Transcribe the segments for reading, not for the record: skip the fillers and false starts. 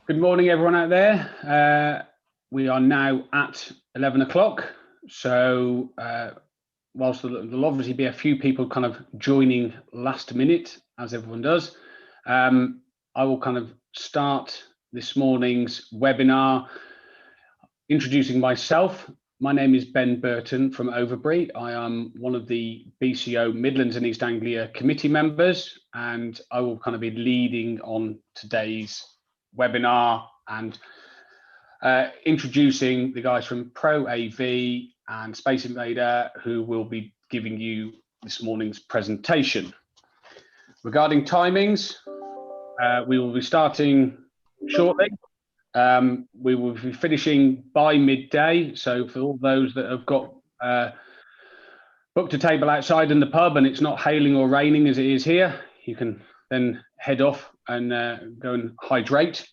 Good morning, everyone out there. We are now at 11 o'clock. So whilst there'll obviously be a few people kind of joining last minute, as everyone does, I will kind of start this morning's webinar introducing myself. My name is Ben Burton from Overbury. I am one of the BCO Midlands and East Anglia committee members, and I will kind of be leading on today's webinar and introducing the guys from proAV and SpaceInvader, who will be giving you this morning's presentation. Regarding timings, we will be starting shortly. We will be finishing by midday, so for all those that have got booked a table outside in the pub and it's not hailing or raining as it is here, you can then head off and go and hydrate.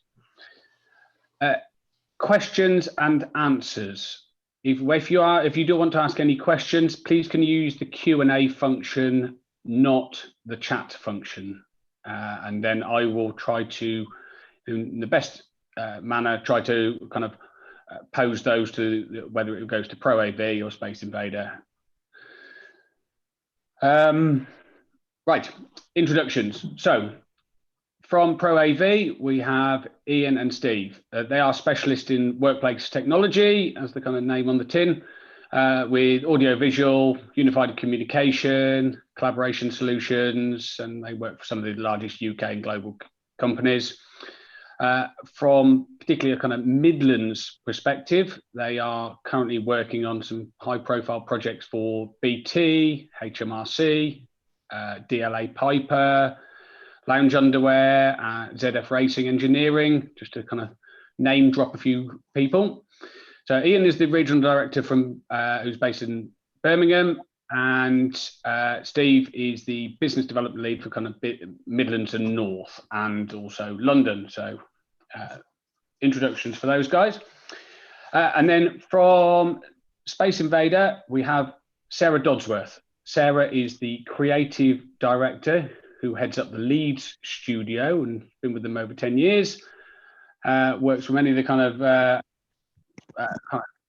Questions and answers. If you do want to ask any questions, please can you use the Q&A function, not the chat function, and then I will try to, in the best manner, try to kind of pose those to whether it goes to proAV or SpaceInvader. Right, introductions. So from proAV, we have Ian and Steve. They are specialists in workplace technology, as the kind of name on the tin, with audio-visual, unified communication, collaboration solutions, and they work for some of the largest UK and global companies. From particularly a kind of Midlands perspective, they are currently working on some high-profile projects for BT, HMRC, DLA Piper, Lounge Underwear, ZF Racing Engineering, just to kind of name drop a few people. So Ian is the regional director from who's based in Birmingham, and Steve is the business development lead for kind of Midlands and North, and also London. So introductions for those guys. And then from SpaceInvader, we have Sarah Dodsworth. Sarah is the creative director who heads up the Leeds studio and been with them over 10 years. Works for many of the kind of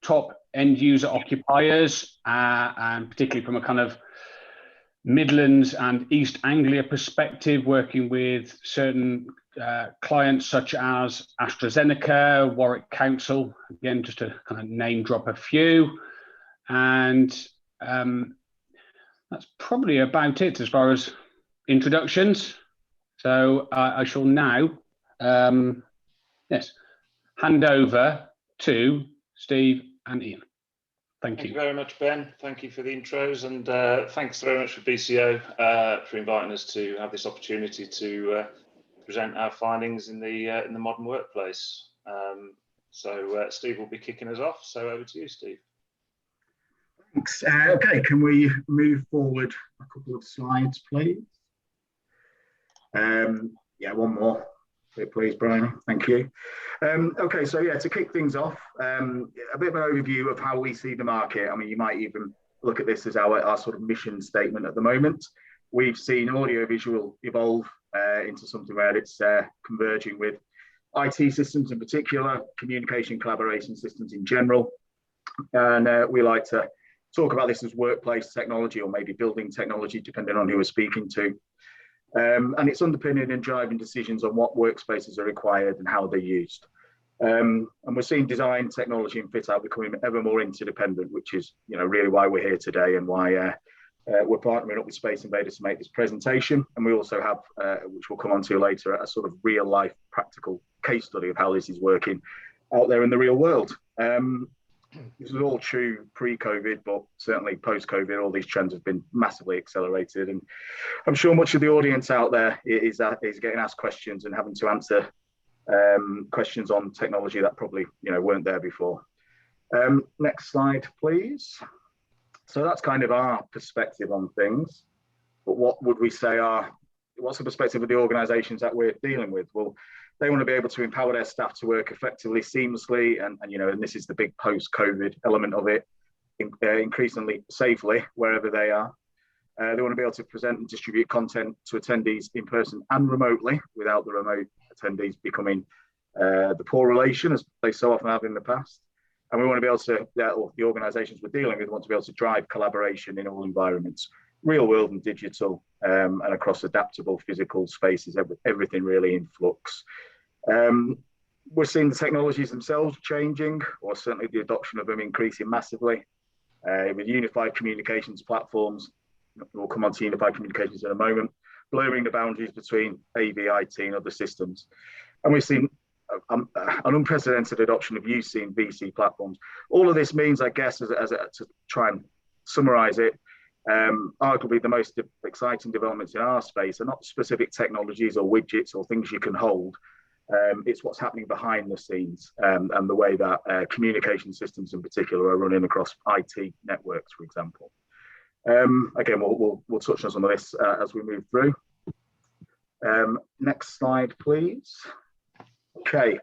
top end user occupiers, and particularly from a kind of Midlands and East Anglia perspective, working with certain clients such as AstraZeneca, Warwick Council, again, just to kind of name drop a few. And that's probably about it as far as introductions. So I shall now, hand over to Steve and Ian. Thank you Very much, Ben. Thank you for the intros, and thanks very much for BCO for inviting us to have this opportunity to present our findings in the modern workplace. So Steve will be kicking us off. So over to you, Steve. Thanks. Okay, can we move forward a couple of slides, please? Yeah, one more, please, Brian. Thank you. Okay, so yeah, to kick things off, a bit of an overview of how we see the market. I mean, you might even look at this as our sort of mission statement at the moment. We've seen audio-visual evolve into something where it's converging with IT systems in particular, communication collaboration systems in general. And we like to talk about this as workplace technology, or maybe building technology, depending on who we're speaking to. And it's underpinning and driving decisions on what workspaces are required and how they're used. And we're seeing design, technology and fit out becoming ever more interdependent, which is really why we're here today, and why we're partnering up with SpaceInvader to make this presentation. And we also have, which we'll come on to later, a sort of real life practical case study of how this is working out there in the real world. This was all true pre-COVID, but certainly post-COVID, all these trends have been massively accelerated. And I'm sure much of the audience out there is getting asked questions and having to answer questions on technology that probably weren't there before. Next slide, please. So that's kind of our perspective on things. But what would we say what's the perspective of the organisations that we're dealing with? Well, they want to be able to empower their staff to work effectively, seamlessly, and this is the big post-COVID element of it, increasingly safely wherever they are. They want to be able to present and distribute content to attendees in person and remotely, without the remote attendees becoming the poor relation, as they so often have in the past. And we want to be able to, or the organisations we're dealing with want to be able to drive collaboration in all environments, real world and digital, and across adaptable physical spaces, everything really in flux. We're seeing the technologies themselves changing, or certainly the adoption of them increasing massively. With unified communications platforms, we'll come on to unified communications in a moment, blurring the boundaries between AV, IT and other systems. And we've seen an unprecedented adoption of UC and VC platforms. All of this means, I guess, to try and summarize it, arguably the most exciting developments in our space are not specific technologies or widgets or things you can hold. It's what's happening behind the scenes, and the way that communication systems in particular are running across IT networks, for example. Again, we'll touch on some of this as we move through. Next slide, please. Okay,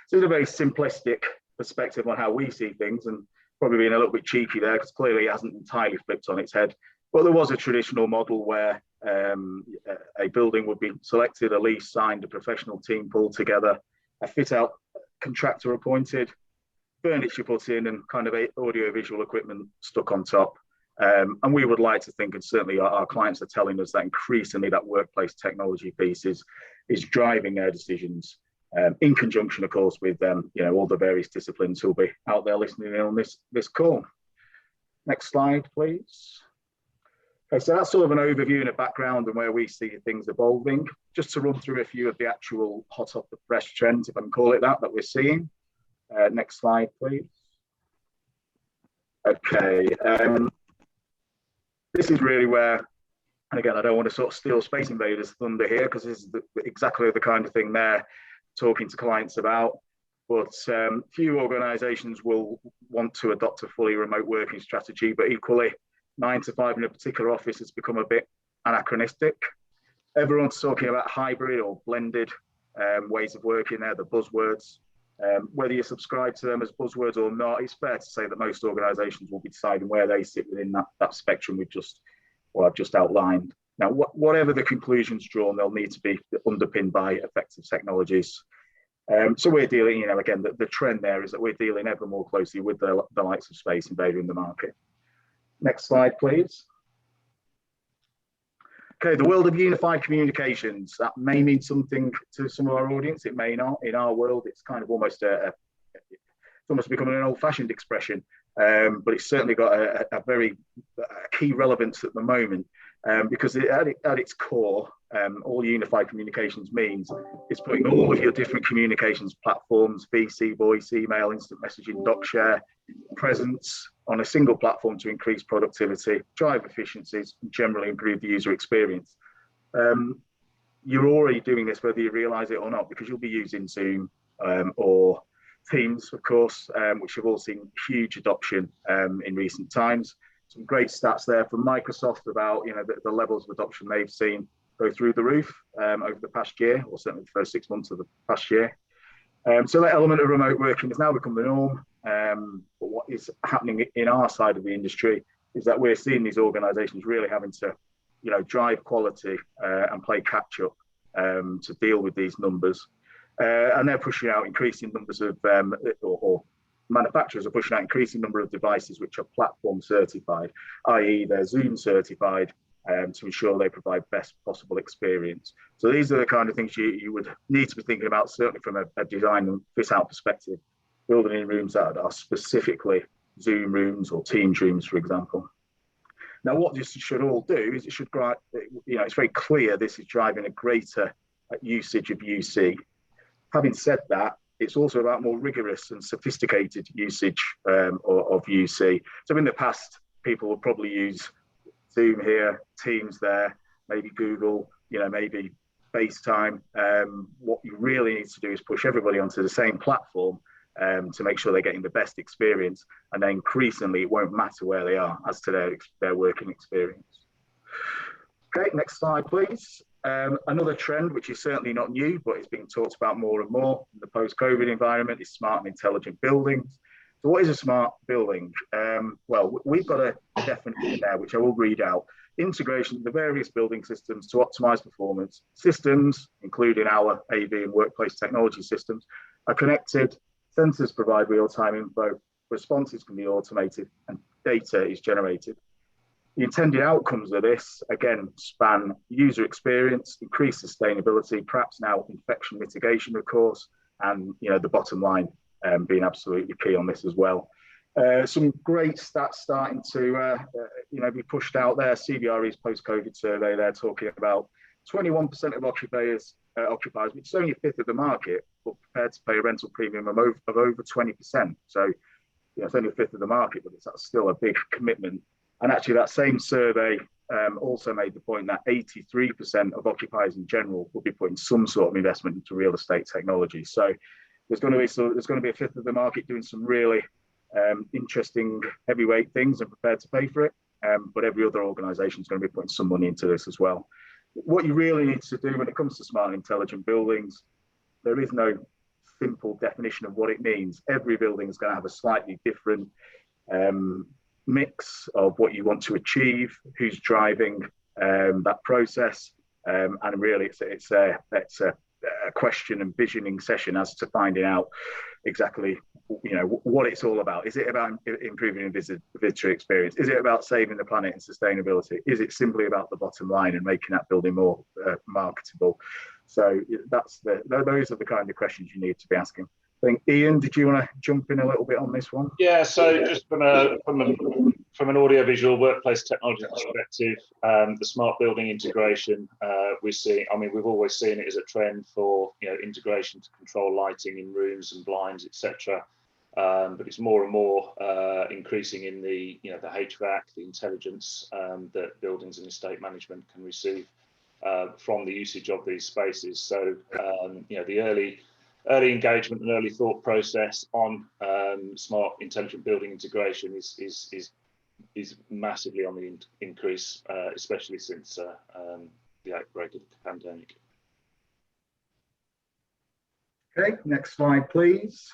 so it's a very simplistic perspective on how we see things, and probably being a little bit cheeky there because clearly it hasn't entirely flipped on its head. But there was a traditional model where a building would be selected, a lease signed, a professional team pulled together, a fit out contractor appointed, furniture put in, and kind of audio visual equipment stuck on top. And we would like to think, and certainly our clients are telling us, that increasingly that workplace technology piece is driving their decisions, in conjunction, of course, with all the various disciplines who'll be out there listening in on this call. Next slide, please. Okay, so that's sort of an overview and a background and where we see things evolving. Just to run through a few of the actual hot off the press trends, if I can call it that we're seeing. Next slide, please. Okay, this is really where, and again, I don't want to sort of steal SpaceInvader's thunder here because this is exactly the kind of thing they're talking to clients about. But few organisations will want to adopt a fully remote working strategy, but equally, 9 to 5 in a particular office has become a bit anachronistic. Everyone's talking about hybrid or blended ways of working. They're the buzzwords. Whether you subscribe to them as buzzwords or not, it's fair to say that most organisations will be deciding where they sit within that spectrum I've just outlined. Now, whatever the conclusions drawn, they'll need to be underpinned by effective technologies. So we're dealing, again, the trend there is that we're dealing ever more closely with the likes of SpaceInvader in the market. Next slide, please. Okay, the world of unified communications. That may mean something to some of our audience. It may not. In our world, it's kind of almost it's almost becoming an old-fashioned expression, but it's certainly got a very key relevance at the moment, because at its core, all unified communications means is putting all of your different communications platforms, VC, voice, email, instant messaging, doc share, presence on a single platform to increase productivity, drive efficiencies, and generally improve the user experience. You're already doing this whether you realize it or not, because you'll be using Zoom or Teams, of course, which have all seen huge adoption in recent times. Some great stats there from Microsoft about the levels of adoption they've seen go through the roof over the past year, or certainly the first 6 months of the past year. So that element of remote working has now become the norm. But what is happening in our side of the industry is that we're seeing these organisations really having to, drive quality and play catch up to deal with these numbers. And they're pushing out increasing numbers of, or manufacturers are pushing out increasing number of devices which are platform certified, i.e. they're Zoom certified, to ensure they provide best possible experience. So these are the kind of things you would need to be thinking about, certainly from a design and fit out perspective, building in rooms that are specifically Zoom rooms or Teams rooms, for example. Now, what this should all do is it should, it's very clear this is driving a greater usage of UC. Having said that, it's also about more rigorous and sophisticated usage of UC. So in the past, people would probably use Zoom here, Teams there, maybe Google, maybe FaceTime. What you really need to do is push everybody onto the same platform to make sure they're getting the best experience. And then increasingly, it won't matter where they are as to their working experience. Okay, next slide, please. Another trend, which is certainly not new, but it's being talked about more and more in the post-COVID environment, is smart and intelligent buildings. So what is a smart building? Well, we've got a definition there, which I will read out. Integration of the various building systems to optimize performance. Systems, including our AV and workplace technology systems, are connected, sensors provide real-time info, responses can be automated, and data is generated. The intended outcomes of this, again, span user experience, increased sustainability, perhaps now infection mitigation, of course, and the bottom line being absolutely key on this as well. Some great stats starting to be pushed out there. CBRE's post-COVID survey, they're talking about 21% of occupiers, which is only a fifth of the market, but prepared to pay a rental premium of over 20%. So it's only a fifth of the market, but that's still a big commitment. And actually, that same survey also made the point that 83% of occupiers in general will be putting some sort of investment into real estate technology. So there's going to be a fifth of the market doing some really interesting heavyweight things and prepared to pay for it. But every other organisation is going to be putting some money into this as well. What you really need to do when it comes to smart and intelligent buildings, there is no simple definition of what it means. Every building is going to have a slightly different mix of what you want to achieve, who's driving that process, and really it's a question and visioning session as to finding out exactly what it's all about. Is it about improving visitor experience? Is it about saving the planet and sustainability? Is it simply about the bottom line and making that building more marketable? So those are the kind of questions you need to be asking. I think, Ian, did you want to jump in a little bit on this one? Yeah, so just from an audiovisual workplace technology perspective, the smart building integration, we've always seen it as a trend for integration to control lighting in rooms and blinds, etc. But it's more and more increasing in the the HVAC, the intelligence that buildings and estate management can receive from the usage of these spaces. So the early engagement and early thought process on smart intelligent building integration is massively on the increase, especially since the outbreak of the pandemic. Okay, next slide, please.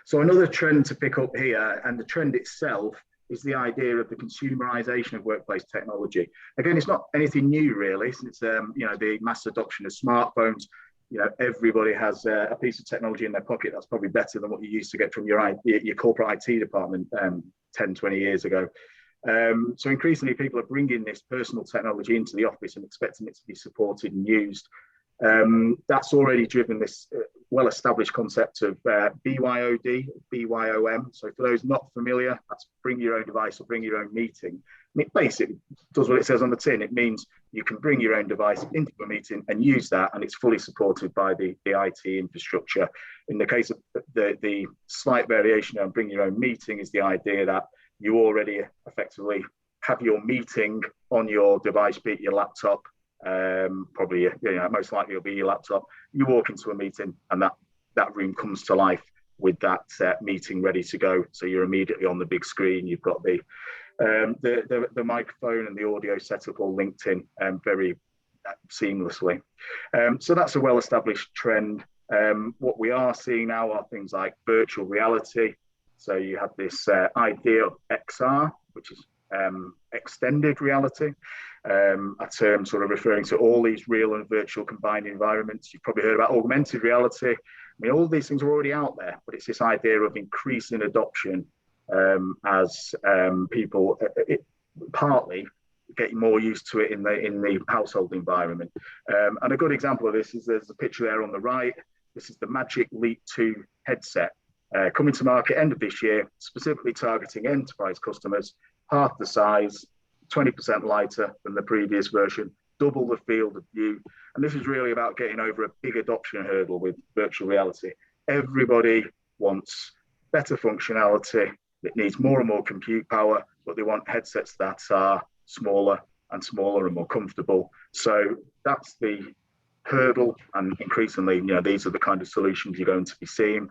So another trend to pick up here, and the trend itself, is the idea of the consumerization of workplace technology. Again, it's not anything new really, since the mass adoption of smartphones. Everybody has a piece of technology in their pocket that's probably better than what you used to get from your corporate IT department 10, 20 years ago. So increasingly, people are bringing this personal technology into the office and expecting it to be supported and used. That's already driven this well-established concept of BYOD, BYOM. So for those not familiar, that's bring your own device or bring your own meeting. And it basically does what it says on the tin. It means you can bring your own device into a meeting and use that, and it's fully supported by the IT infrastructure. In the case of the slight variation on bring your own meeting is the idea that you already effectively have your meeting on your device, be it your laptop, probably most likely it'll be your laptop. You walk into a meeting and that room comes to life with that meeting ready to go. So you're immediately on the big screen. You've got the microphone and the audio setup all linked in very seamlessly. So that's a well-established trend. What we are seeing now are things like virtual reality. So you have this idea of XR, which is extended reality, a term sort of referring to all these real and virtual combined environments. You've probably heard about augmented reality. I mean, all these things are already out there, but it's this idea of increasing adoption as people partly getting more used to it in the household environment. And a good example of this is there's a picture there on the right. This is the Magic Leap 2 headset coming to market end of this year, specifically targeting enterprise customers, half the size, 20% lighter than the previous version, double the field of view. And this is really about getting over a big adoption hurdle with virtual reality. Everybody wants better functionality. It needs more and more compute power, but they want headsets that are smaller and smaller and more comfortable. So that's the hurdle, and increasingly, these are the kind of solutions you're going to be seeing.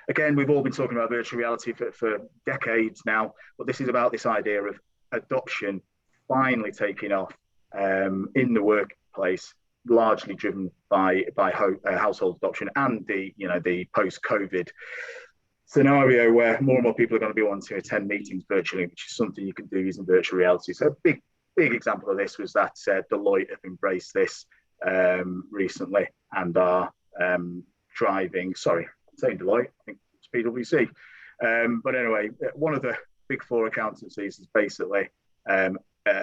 Again, we've all been talking about virtual reality for decades now, but this is about this idea of adoption finally taking off in the workplace, largely driven by household adoption and the post-COVID scenario where more and more people are going to be wanting to attend meetings virtually, which is something you can do using virtual reality. So a big example of this was that Deloitte have embraced this recently and are driving. Sorry, I'm saying Deloitte. I think it's PwC. But anyway, one of the big four accountancies has basically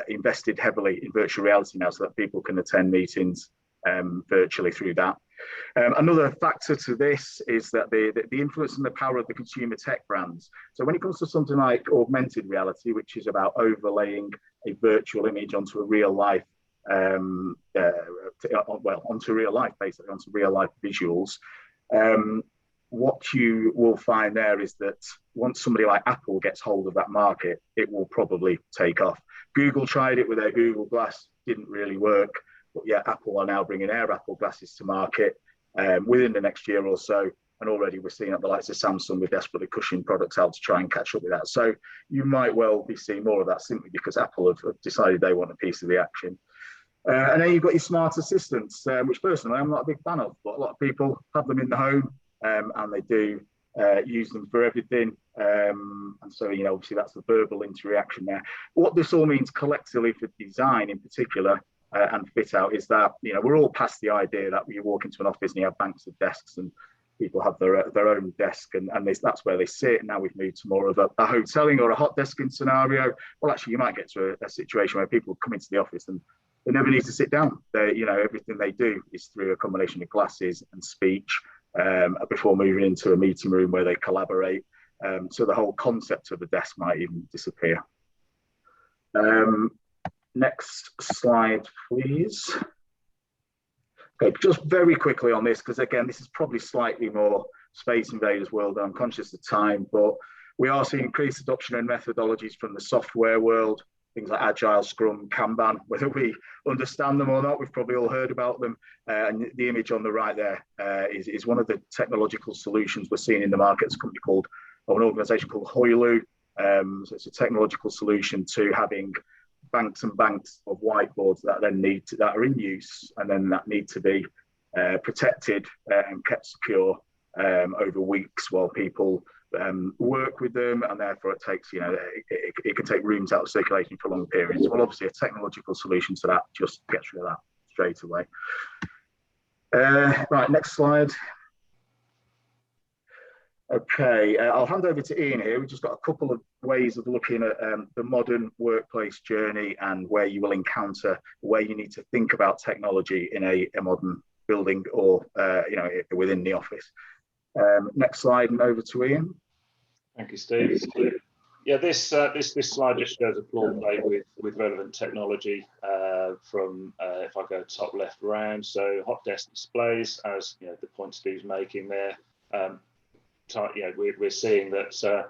invested heavily in virtual reality now, so that people can attend meetings virtually through that. Another factor to this is that the influence and the power of the consumer tech brands. So when it comes to something like augmented reality, which is about overlaying a virtual image onto a real life, onto real life, basically onto real life visuals, what you will find there is that once somebody like Apple gets hold of that market, it will probably take off. Google tried it with their Google Glass, didn't really work. But yeah, Apple are now bringing their Apple glasses to market within the next year or so. And already we're seeing at the likes of Samsung with desperately pushing products out to try and catch up with that. So you might well be seeing more of that simply because Apple have decided they want a piece of the action. And then you've got your smart assistants, which personally I'm not a big fan of, but a lot of people have them in the home and they do use them for everything. And so, you know, obviously that's the verbal interaction there. What this all means collectively for design in particular and fit out is that, you know, we're all past the idea that you walk into an office and you have banks of desks and people have their own desk and that's where they sit. Now we've moved to more of a hoteling or a hot desking scenario. Well, actually, you might get to a situation where people come into the office and they never need to sit down. You know, everything they do is through a combination of glasses and speech before moving into a meeting room where they collaborate. So the whole concept of a desk might even disappear. Next slide, please. Okay, just very quickly on this, because again, this is probably slightly more Space Invaders world. I'm conscious of time, but we are seeing increased adoption and methodologies from the software world, things like Agile, Scrum, Kanban. Whether we understand them or not, we've probably all heard about them. And the image on the right there is one of the technological solutions we're seeing in the market. It's a company called, or an organization called Hoylu. So it's a technological solution to having banks and banks of whiteboards that then that are in use and then that need to be protected and kept secure over weeks while people work with them, and therefore it takes, you know, it can take rooms out of circulation for long periods. Well, obviously a technological solution to that just gets rid of that straight away. Right, next slide. Okay, I'll hand over to Ian here. We've just got a couple of ways of looking at the modern workplace journey and where you will encounter, where you need to think about technology in a modern building or, you know, within the office. Next slide and over to Ian. Thank you, Steve. Yeah, this slide just shows a floor plate with relevant technology from, if I go top left round, so hot desk displays, as you know, the point Steve's making there. Yeah, we're seeing that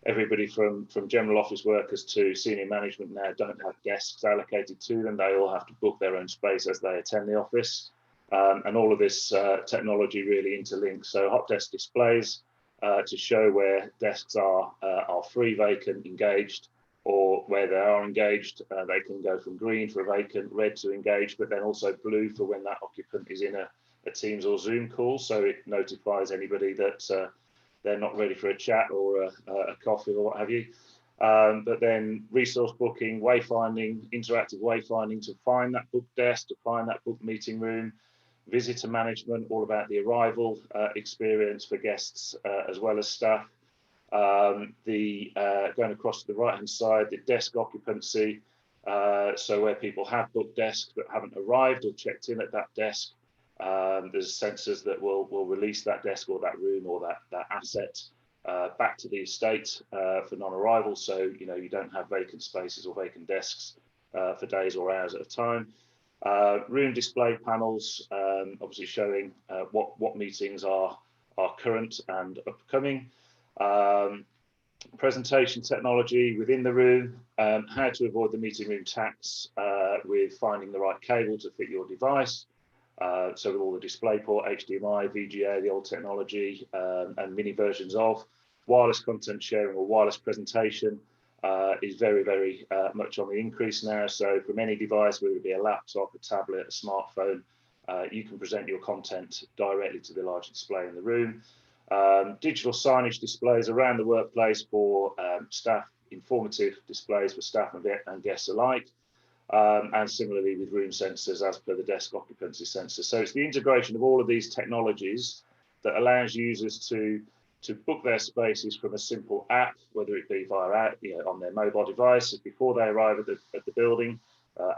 everybody from general office workers to senior management now don't have desks allocated to them. They all have to book their own space as they attend the office. And all of this technology really interlinks. So hot desk displays to show where desks are free, vacant, engaged, or where they are engaged. They can go from green for vacant, red to engaged, but then also blue for when that occupant is in a Teams or Zoom call. So it notifies anybody that they're not ready for a chat or a coffee or what have you. But then resource booking, wayfinding, interactive wayfinding to find that booked desk, to find that booked meeting room, visitor management, all about the arrival experience for guests as well as staff. Going across to the right-hand side, the desk occupancy, so where people have booked desks but haven't arrived or checked in at that desk. There's sensors that will release that desk or that room or that asset back to the estate for non-arrival, so you know you don't have vacant spaces or vacant desks for days or hours at a time. Room display panels, obviously showing what meetings are current and upcoming. Presentation technology within the room, how to avoid the meeting room tax with finding the right cable to fit your device. So with all the DisplayPort, HDMI, VGA, the old technology, and mini versions of wireless content sharing or wireless presentation is very, very much on the increase now. So from any device, whether it be a laptop, a tablet, a smartphone, you can present your content directly to the large display in the room. Digital signage displays around the workplace for staff, informative displays for staff and guests alike. And similarly with room sensors as per the desk occupancy sensor. So it's the integration of all of these technologies that allows users to book their spaces from a simple app, whether it be via on their mobile device before they arrive at the building,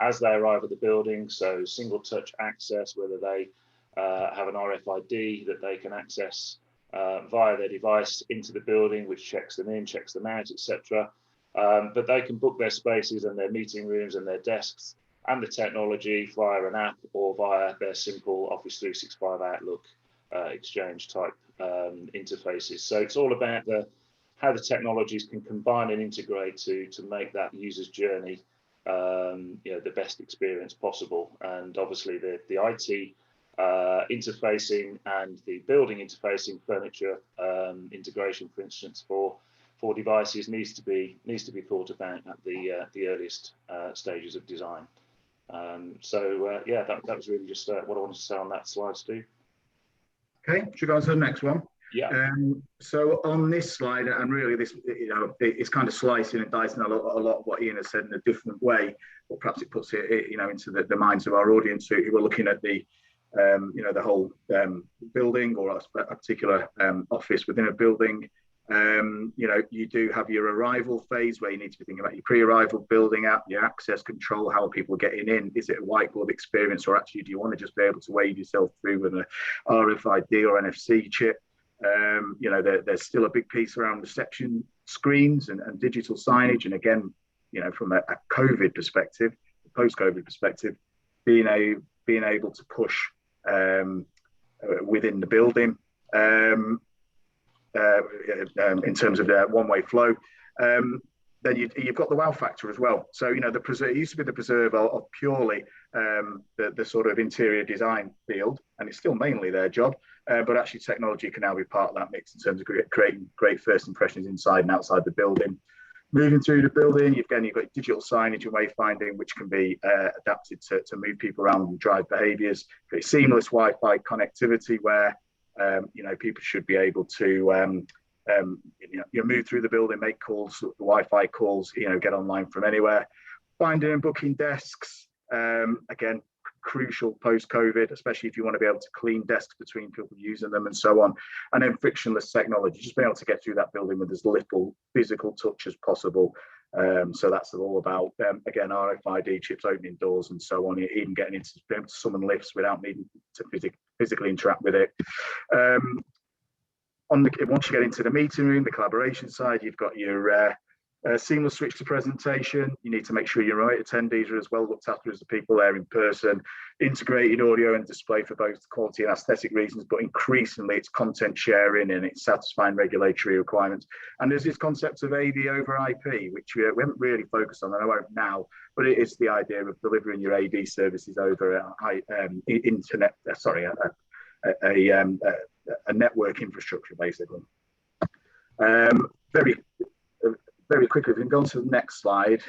as they arrive at the building. So single touch access, whether they have an RFID that they can access via their device into the building, which checks them in, checks them out, etc. But they can book their spaces and their meeting rooms and their desks and the technology via an app or via their simple Office 365 Outlook Exchange type interfaces. So it's all about how the technologies can combine and integrate to make that user's journey the best experience possible. And obviously the IT interfacing and the building interfacing, furniture integration, for instance, for devices needs to be thought about at the earliest stages of design. That was really just what I wanted to say on that slide, Steve. Okay, should we go on to the next one? Yeah. So on this slide, and really this, it's kind of slicing and dicing a lot of what Ian has said in a different way, but perhaps it puts it, into the minds of our audience who are looking at the, the whole building or a particular office within a building. You do have your arrival phase where you need to be thinking about your pre-arrival building app, your access control, how are people getting in? Is it a whiteboard experience, or actually do you want to just be able to wave yourself through with an RFID or NFC chip? There's still a big piece around reception screens and digital signage. And again, from a COVID perspective, post-COVID perspective, being able to push within the building in terms of the one-way flow. Then you've got the wow factor as well. So, it used to be the preserve of purely the sort of interior design field, and it's still mainly their job. But actually technology can now be part of that mix in terms of creating great first impressions inside and outside the building. Moving through the building, you've got digital signage and wayfinding, which can be adapted to move people around and drive behaviours. Create seamless Wi-Fi connectivity where people should be able to move through the building, make calls, the Wi-Fi calls, get online from anywhere. Finding and booking desks, again, crucial post-COVID, especially if you want to be able to clean desks between people using them and so on. And then frictionless technology, just being able to get through that building with as little physical touch as possible. So that's all about, again, RFID chips, opening doors and so on, even getting into being able to summon lifts without needing to physically interact with it. Once you get into the meeting room, the collaboration side, you've got your seamless switch to presentation. You need to make sure your remote attendees are as well looked after as the people there in person. Integrated audio and display for both quality and aesthetic reasons, but increasingly it's content sharing and it's satisfying regulatory requirements. And there's this concept of AV over IP, which we haven't really focused on, and I won't now, but it is the idea of delivering your AV services over a network infrastructure, basically. Very quickly, if we can go on to the next slide.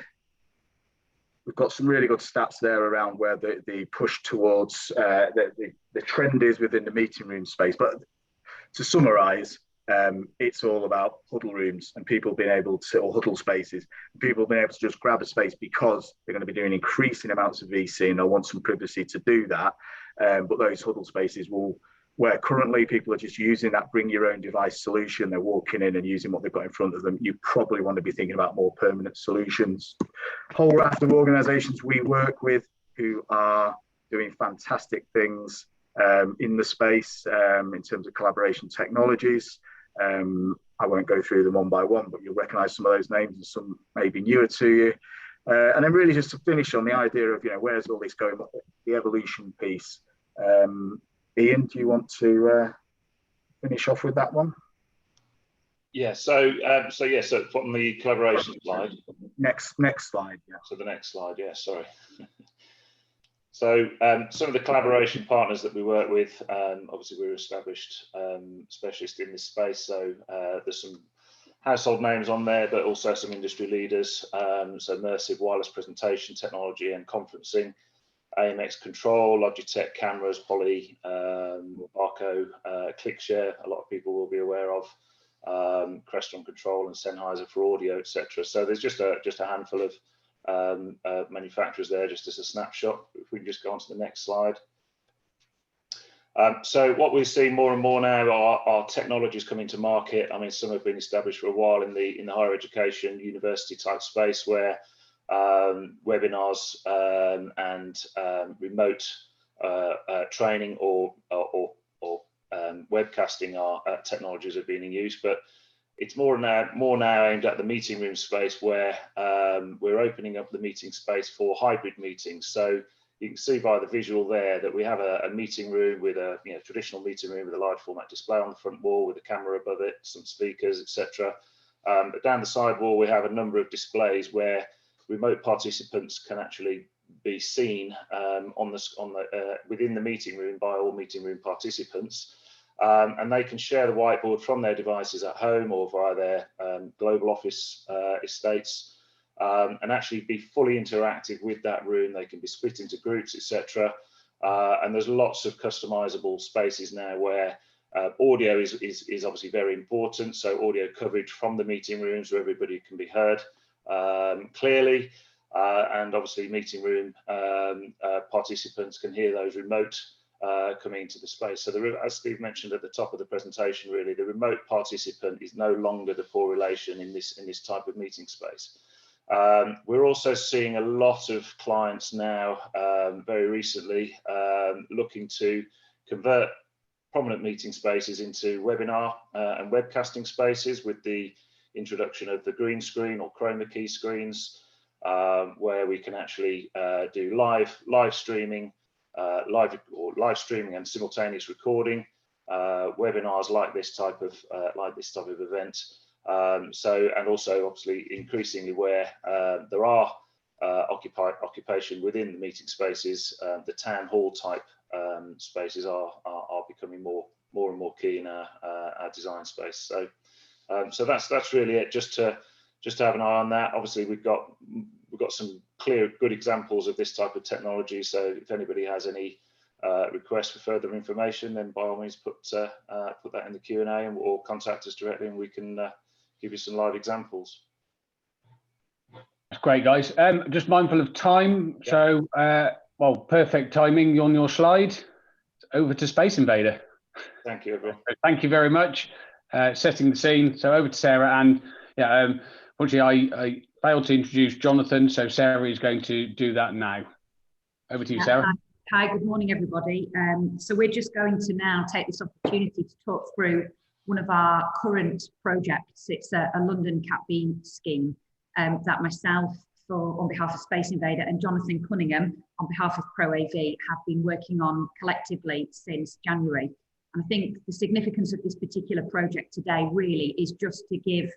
We've got some really good stats there around where the push towards the trend is within the meeting room space. But to summarise, it's all about huddle rooms and people being able to, or huddle spaces, people being able to just grab a space because they're going to be doing increasing amounts of VC and they'll want some privacy to do that. But those huddle spaces where currently people are just using that bring your own device solution, they're walking in and using what they've got in front of them, you probably want to be thinking about more permanent solutions. Whole raft of organizations we work with who are doing fantastic things in the space in terms of collaboration technologies. I won't go through them one by one, but you'll recognize some of those names and some may be newer to you. And then really just to finish on the idea of, where's all this going, the evolution piece. Ian, do you want to finish off with that one? Yeah. So from the collaboration slide. Next slide. Yeah. So the next slide. Yeah. Sorry. So some of the collaboration partners that we work with, obviously we're established specialists in this space. So there's some household names on there, but also some industry leaders. So immersive wireless presentation technology and conferencing. AMX Control, Logitech cameras, Poly, Barco, ClickShare, a lot of people will be aware of, Crestron Control and Sennheiser for audio, etc. So there's just a handful of manufacturers there, just as a snapshot. If we can just go on to the next slide. So what we're seeing more and more now are technologies coming to market. I mean, some have been established for a while in the higher education, university type space, where webinars and remote training or webcasting technologies are being used. But it's more now aimed at the meeting room space, where we're opening up the meeting space for hybrid meetings. So you can see by the visual there that we have a meeting room with a traditional meeting room with a large format display on the front wall with a camera above it, some speakers, etc. But down the side wall we have a number of displays where remote participants can actually be seen within the meeting room by all meeting room participants, and they can share the whiteboard from their devices at home or via their global office estates. And actually be fully interactive with that room. They can be split into groups, etc. And there's lots of customizable spaces now where audio is obviously very important. So audio coverage from the meeting rooms where everybody can be heard clearly, and obviously meeting room participants can hear those remote coming into the space. So as Steve mentioned at the top of the presentation, really the remote participant is no longer the poor relation in this type of meeting space. We're also seeing a lot of clients now, very recently, looking to convert prominent meeting spaces into webinar and webcasting spaces with the introduction of the green screen or chroma key screens, where we can actually do live streaming, live streaming and simultaneous recording webinars like this type of event. And also obviously increasingly where there are occupation within the meeting spaces, the town hall type spaces are becoming more and more key in our design space. So that's really it. Just to have an eye on that. Obviously we've got some clear good examples of this type of technology. So if anybody has any requests for further information, then by all means put that in the Q&A or contact us directly, and we can give you some live examples. That's great, guys. Just mindful of time. Yeah. So, well, perfect timing on your slide. Over to SpaceInvader. Thank you, everyone. Thank you very much. Setting the scene. So over to Sarah, and yeah, unfortunately I failed to introduce Jonathan, so Sarah is going to do that now. Over to you, Sarah. Hi, good morning, everybody. So we're just going to now take this opportunity to talk through one of our current projects. It's a London Cat B scheme that myself, on behalf of SpaceInvader, and Jonathan Cunningham, on behalf of proAV, have been working on collectively since January. And I think the significance of this particular project today really is just to give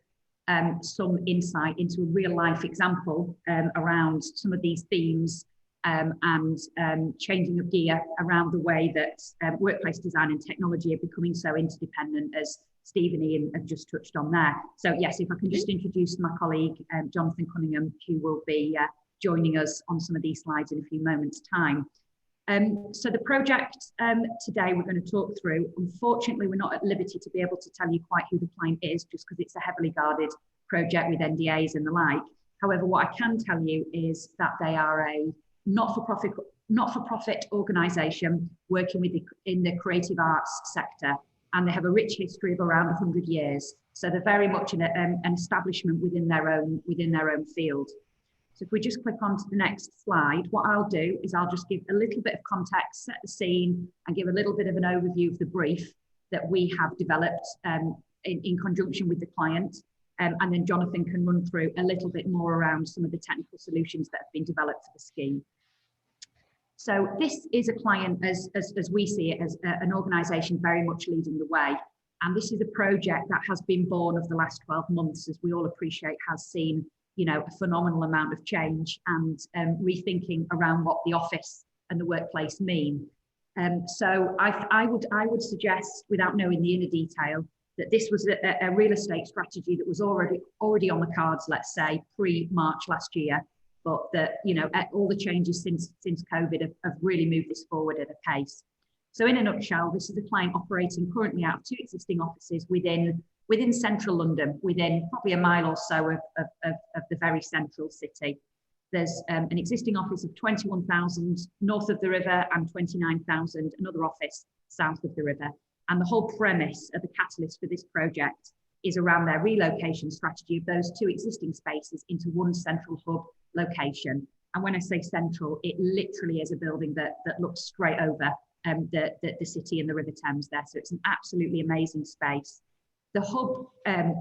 some insight into a real life example around some of these themes and changing of gear around the way that workplace design and technology are becoming so interdependent, as Steve and Ian have just touched on there. So yes, if I can just introduce my colleague, Jonathan Cunningham, who will be joining us on some of these slides in a few moments' time. So the project today we're going to talk through, unfortunately, we're not at liberty to be able to tell you quite who the client is, just because it's a heavily guarded project with NDAs and the like. However, what I can tell you is that they are a not-for-profit organisation working in the creative arts sector, and they have a rich history of around 100 years. So they're very much an establishment within their own field. So if we just click on to the next slide, what I'll do is I'll just give a little bit of context, set the scene, and give a little bit of an overview of the brief that we have developed in conjunction with the client. And then Jonathan can run through a little bit more around some of the technical solutions that have been developed for the scheme. So this is a client, as we see it, as an organisation very much leading the way. And this is a project that has been born of the last 12 months, as we all appreciate, has seen, you know, a phenomenal amount of change and rethinking around what the office and the workplace mean. So I would suggest, without knowing the inner detail, that this was a real estate strategy that was already on the cards, let's say, pre-March last year, but that, you know, all the changes since COVID have really moved this forward at a pace. So in a nutshell, this is a client operating currently out of 2 existing offices within central London, within probably a mile or so of the very central city. There's an existing office of 21,000 north of the river and 29,000, another office south of the river. And the whole premise of the catalyst for this project is around their relocation strategy of those 2 existing spaces into one central hub location. And when I say central, it literally is a building that looks straight over the city and the River Thames there. So it's an absolutely amazing space. The hub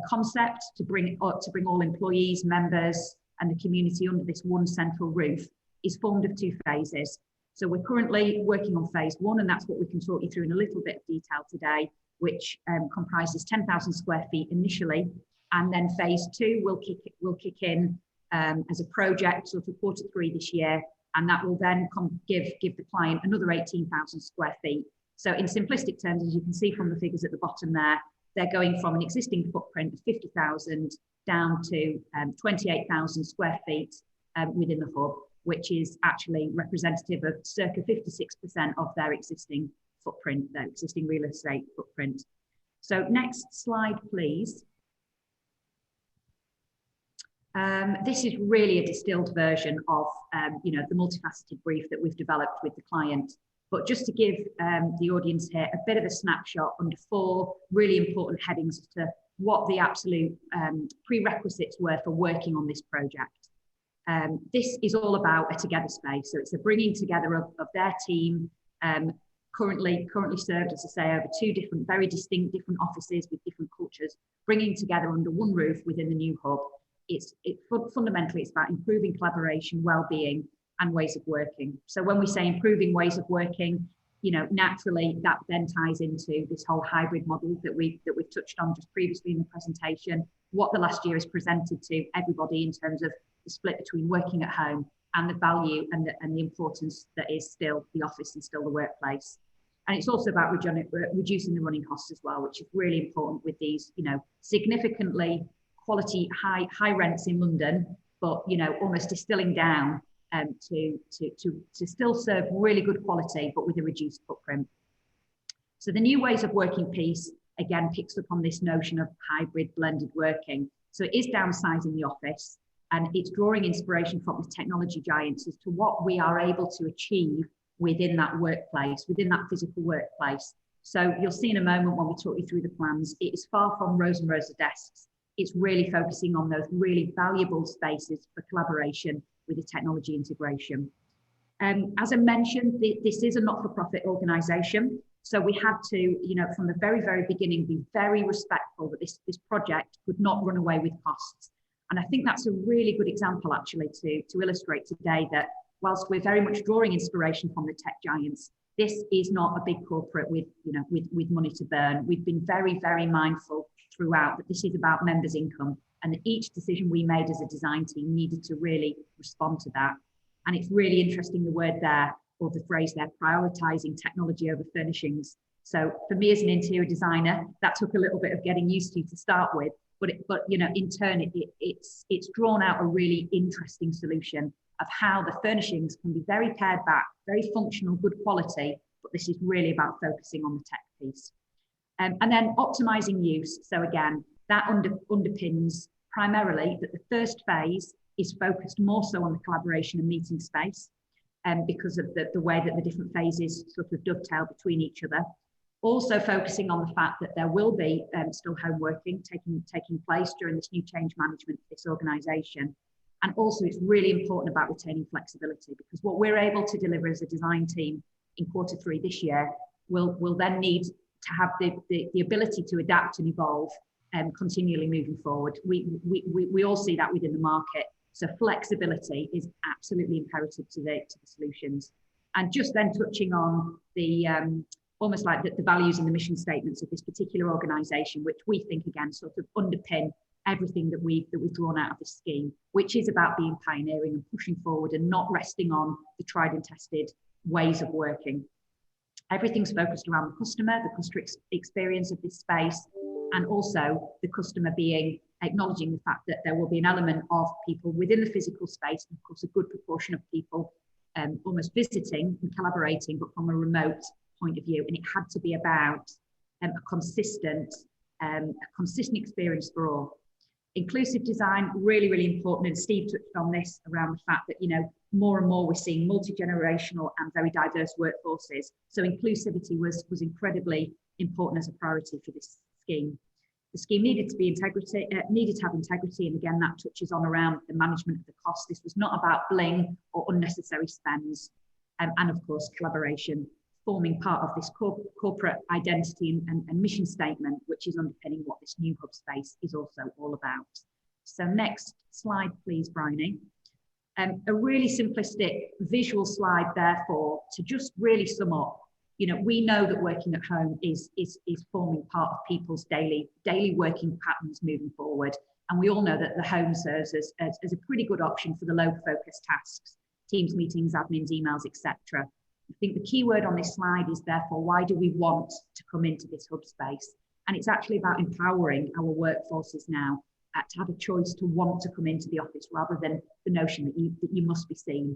concept to bring all employees, members, and the community under this one central roof is formed of 2 phases. So we're currently working on phase 1, and that's what we can talk you through in a little bit of detail today, which comprises 10,000 square feet initially, and then phase 2 will kick in as a project sort of Q3 this year, and that will then give the client another 18,000 square feet. So in simplistic terms, as you can see from the figures at the bottom there, they're going from an existing footprint of 50,000 down to 28,000 square feet within the hub, which is actually representative of circa 56% of their existing footprint, their existing real estate footprint. So next slide, please. This is really a distilled version of the multifaceted brief that we've developed with the client. But just to give the audience here a bit of a snapshot under 4 really important headings as to what the absolute prerequisites were for working on this project. This is all about a together space. So it's a bringing together of their team, currently served, as I say, over 2 different, very distinct different offices with different cultures, bringing together under one roof within the new hub. Fundamentally, it's about improving collaboration, well-being, and ways of working. So when we say improving ways of working, naturally that then ties into this whole hybrid model that we've touched on just previously in the presentation, what the last year has presented to everybody in terms of the split between working at home and the value and the importance that is still the office and still the workplace. And it's also about reducing the running costs as well, which is really important with these, significantly quality high rents in London, but almost distilling down to still serve really good quality, but with a reduced footprint. So the new ways of working piece again picks up on this notion of hybrid blended working. So it is downsizing the office, and it's drawing inspiration from the technology giants as to what we are able to achieve within that workplace, within that physical workplace. So you'll see in a moment when we talk you through the plans, it is far from rows and rows of desks. It's really focusing on those really valuable spaces for collaboration with the technology integration. As I mentioned, this is a not-for-profit organisation. So we had to, from the very, very beginning, be very respectful that this project could not run away with costs. And I think that's a really good example, actually, to illustrate today that whilst we're very much drawing inspiration from the tech giants, this is not a big corporate with money to burn. We've been very, very mindful throughout that this is about members' income, and that each decision we made as a design team needed to really respond to that. And it's really interesting, the word there, or the phrase there, prioritising technology over furnishings. So for me as an interior designer, that took a little bit of getting used to start with, but in turn, it's drawn out a really interesting solution of how the furnishings can be very pared back, very functional, good quality, but this is really about focusing on the tech piece. And then optimizing use. So again, that underpins primarily that the first phase is focused more so on the collaboration and meeting space, because of the way that the different phases sort of dovetail between each other. Also focusing on the fact that there will be still home working taking place during this new change management for this organisation. And also it's really important about retaining flexibility, because what we're able to deliver as a design team in Q3 this year will then need to have the ability to adapt and evolve continually moving forward. We all see that within the market. So flexibility is absolutely imperative to the solutions. And just then touching on the almost like the values and the mission statements of this particular organisation, which we think again sort of underpin everything that we've drawn out of this scheme, which is about being pioneering and pushing forward and not resting on the tried and tested ways of working. Everything's focused around the customer experience of this space, and also the customer acknowledging the fact that there will be an element of people within the physical space, and of course a good proportion of people almost visiting and collaborating, but from a remote point of view. And it had to be about a consistent experience for all. Inclusive design, really, really important. And Steve touched on this around the fact that, more and more we're seeing multi-generational and very diverse workforces. So inclusivity was incredibly important as a priority for this scheme. The scheme needed to have integrity, and again, that touches on around the management of the cost. This was not about bling or unnecessary spends, and of course, collaboration, forming part of this corporate identity and mission statement, which is underpinning what this new hub space is also all about. So next slide, please, Bryony. A really simplistic visual slide, therefore, to just really sum up. You know, we know that working at home is forming part of people's daily working patterns moving forward. And we all know that the home serves as a pretty good option for the low focus tasks, Teams meetings, admins, emails, etc. I think the key word on this slide is therefore, why do we want to come into this hub space? And it's actually about empowering our workforces now to have a choice to want to come into the office rather than the notion that you must be seen.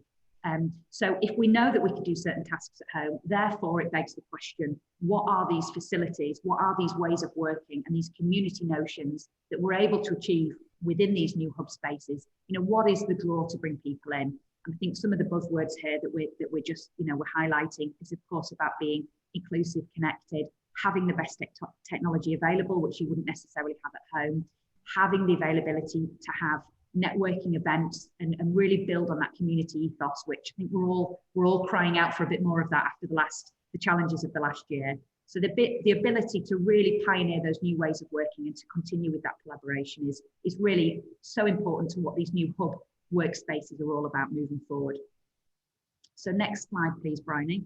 So if we know that we can do certain tasks at home, therefore it begs the question, what are these facilities, what are these ways of working and these community notions that we're able to achieve within these new hub spaces? You know, what is the draw to bring people in? And I think some of the buzzwords here that we're just, you know, we're highlighting is of course about being inclusive, connected, having the best technology available, which you wouldn't necessarily have at home, having the availability to have networking events and really build on that community ethos, which I think we're all crying out for a bit more of that after the challenges of the last year. So the ability to really pioneer those new ways of working and to continue with that collaboration is really so important to what these new hub workspaces are all about moving forward. So next slide, please, Bryony.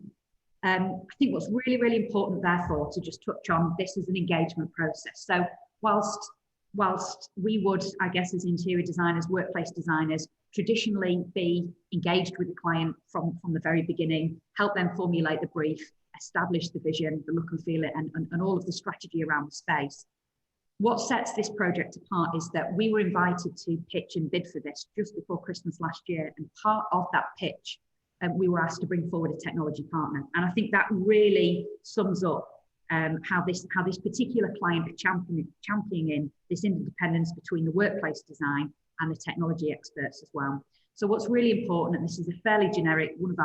I think what's really, really important, therefore, to just touch on this is an engagement process. So whilst we would, I guess, as interior designers, workplace designers, traditionally be engaged with the client from the very beginning, help them formulate the brief, establish the vision, the look and feel, and all of the strategy around the space. What sets this project apart is that we were invited to pitch and bid for this just before Christmas last year, and part of that pitch, we were asked to bring forward a technology partner. And I think that really sums up how this particular client are championing this interdependence between the workplace design and the technology experts as well. So what's really important, and this is a fairly generic, one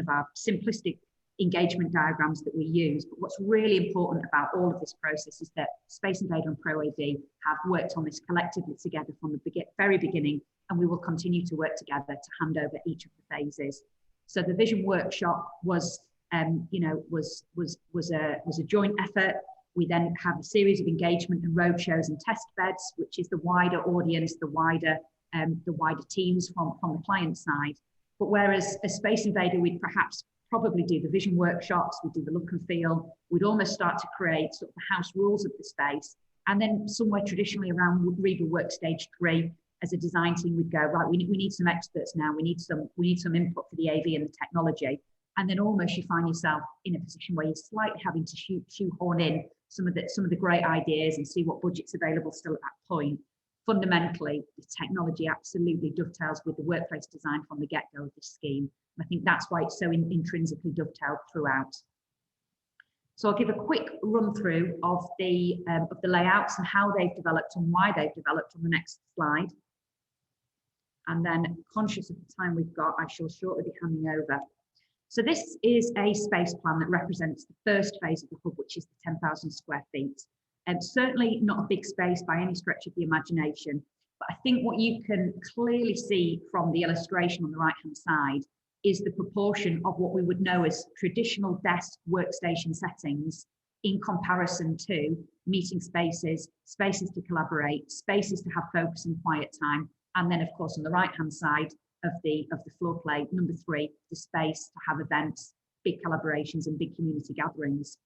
of our simplistic engagement diagrams that we use, but what's really important about all of this process is that SpaceInvader and proAV have worked on this collectively together from the very beginning, and we will continue to work together to hand over each of the phases. So the vision workshop was a joint effort. We then have a series of engagement and roadshows and test beds, which is the wider audience, the wider teams from the client side. But whereas a SpaceInvader, we'd probably do the vision workshops, we'd do the look and feel, we'd almost start to create sort of the house rules of the space. And then somewhere traditionally around Reba Work Stage 3, as a design team, we'd go, right, we need some experts now, we need some input for the AV and the technology. And then almost you find yourself in a position where you're slightly having to shoehorn in some of the great ideas and see what budget's available still at that point. Fundamentally, the technology absolutely dovetails with the workplace design from the get-go of this scheme. And I think that's why it's so intrinsically dovetailed throughout. So I'll give a quick run through of the layouts and how they've developed and why they've developed on the next slide. And then, conscious of the time we've got, I shall shortly be handing over. So this is a space plan that represents the first phase of the hub, which is the 10,000 square feet. And certainly not a big space by any stretch of the imagination, but I think what you can clearly see from the illustration on the right-hand side is the proportion of what we would know as traditional desk workstation settings in comparison to meeting spaces, spaces to collaborate, spaces to have focus and quiet time, and then of course on the right-hand side of the floor plate, number 3, the space to have events, big collaborations and big community gatherings.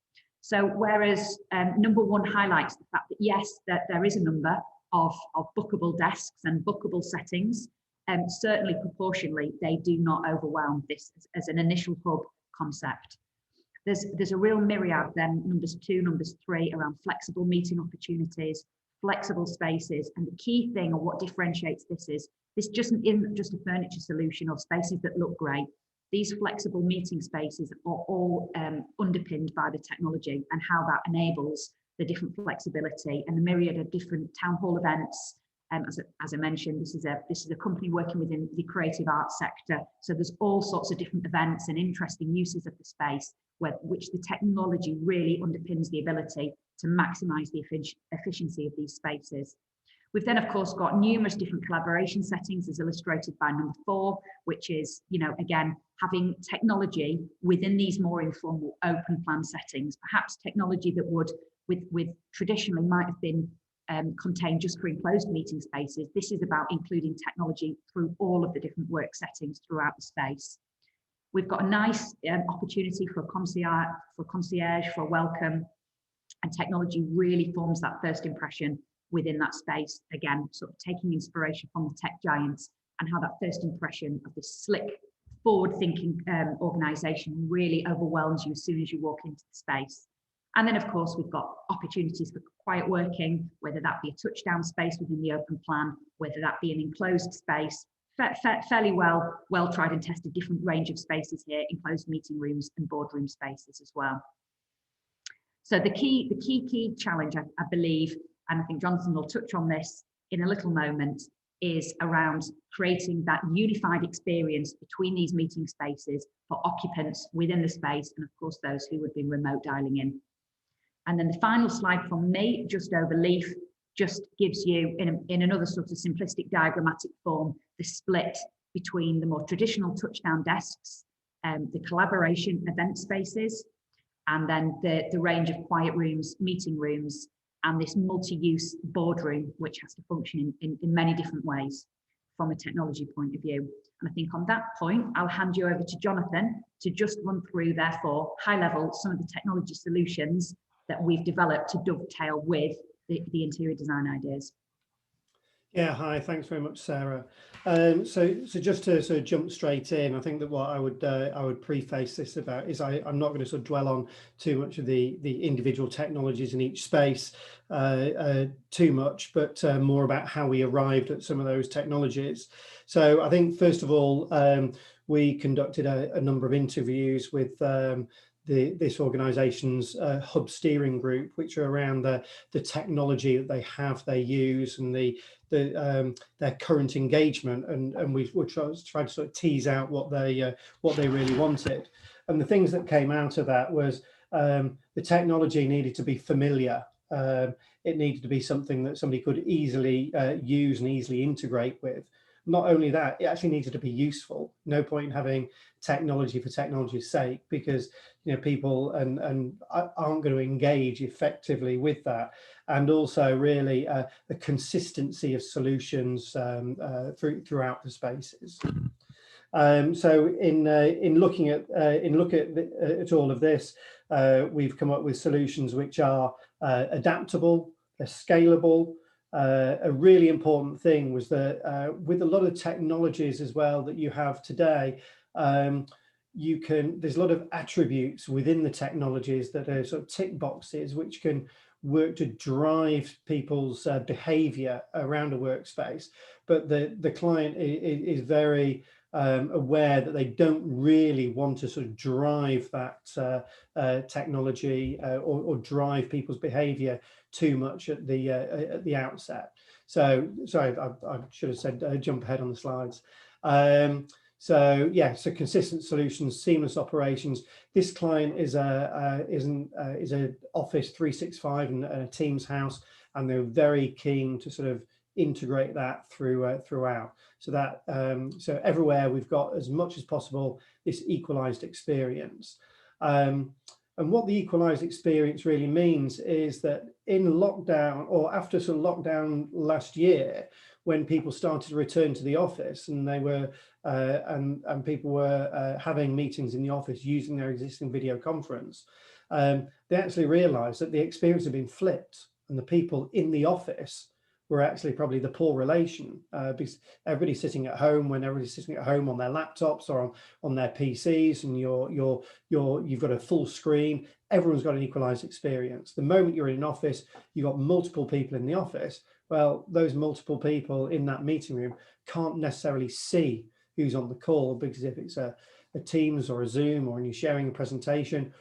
So whereas number 1 highlights the fact that yes, that there is a number of bookable desks and bookable settings, certainly proportionally, they do not overwhelm this as an initial hub concept. There's a real myriad then, numbers 2, numbers 3, around flexible meeting opportunities, flexible spaces, and the key thing or what differentiates this is this just isn't just a furniture solution or spaces that look great. These flexible meeting spaces are all underpinned by the technology and how that enables the different flexibility and the myriad of different town hall events, As I mentioned, this is a company working within the creative arts sector. So there's all sorts of different events and interesting uses of the space, which the technology really underpins the ability to maximise the efficiency of these spaces. We've then, of course, got numerous different collaboration settings, as illustrated by number 4, which is, again, having technology within these more informal open plan settings, perhaps technology that would, with traditionally might have been contained just for enclosed meeting spaces. This is about including technology through all of the different work settings throughout the space. We've got a nice opportunity for a concierge, for a welcome, and technology really forms that first impression within that space. Again, sort of taking inspiration from the tech giants and how that first impression of this slick, forward-thinking organisation really overwhelms you as soon as you walk into the space. And then, of course, we've got opportunities for quiet working, whether that be a touchdown space within the open plan, whether that be an enclosed space, fairly well tried and tested different range of spaces here, enclosed meeting rooms and boardroom spaces as well. So the key challenge, I believe, and I think Jonathan will touch on this in a little moment, is around creating that unified experience between these meeting spaces for occupants within the space, and of course those who would be remote dialing in. And then the final slide from me, just over Leaf, just gives you in another sort of simplistic diagrammatic form the split between the more traditional touchdown desks, the collaboration event spaces, and then the range of quiet rooms, meeting rooms, and this multi-use boardroom, which has to function in many different ways from a technology point of view. And I think on that point, I'll hand you over to Jonathan to just run through, therefore, high level, some of the technology solutions that we've developed to dovetail with the interior design ideas. Yeah, hi, thanks very much, Sarah. So just to sort of jump straight in, I think that what I would preface this about is I'm not going to sort of dwell on too much of the individual technologies in each space too much, but more about how we arrived at some of those technologies. So I think first of all, we conducted a number of interviews with this organisation's hub steering group, which are around the technology that they use, and their current engagement, and we tried to sort of tease out what they really wanted. And the things that came out of that was the technology needed to be familiar. It needed to be something that somebody could easily use and easily integrate with. Not only that, it actually needed to be useful. No point in having technology for technology's sake, because people and aren't going to engage effectively with that. And also really the consistency of solutions throughout the spaces. So in looking at all of this, we've come up with solutions which are adaptable, they're scalable. A really important thing was that with a lot of technologies as well that you have today, there's a lot of attributes within the technologies that are sort of tick boxes which can work to drive people's behavior around a workspace, but the client is very aware that they don't really want to sort of drive that technology or drive people's behavior too much at the outset. So sorry, I should have said jump ahead on the slides. So yeah, so consistent solutions, seamless operations. This client is a Office 365 and a Teams house, and they're very keen to sort of integrate that throughout. So that so everywhere we've got as much as possible this equalized experience. And what the equalized experience really means is that in lockdown, or after sort of lockdown last year, when people started to return to the office and they were and people were having meetings in the office using their existing video conference, they actually realized that the experience had been flipped, and the people in the office were actually probably the poor relation, because everybody's sitting at home. When everybody's sitting at home on their laptops or on their PCs, and you've got a full screen, everyone's got an equalized experience. The moment you're in an office, you've got multiple people in the office. Well, those multiple people in that meeting room can't necessarily see who's on the call, because if it's a Teams or a Zoom, or you're sharing a presentation,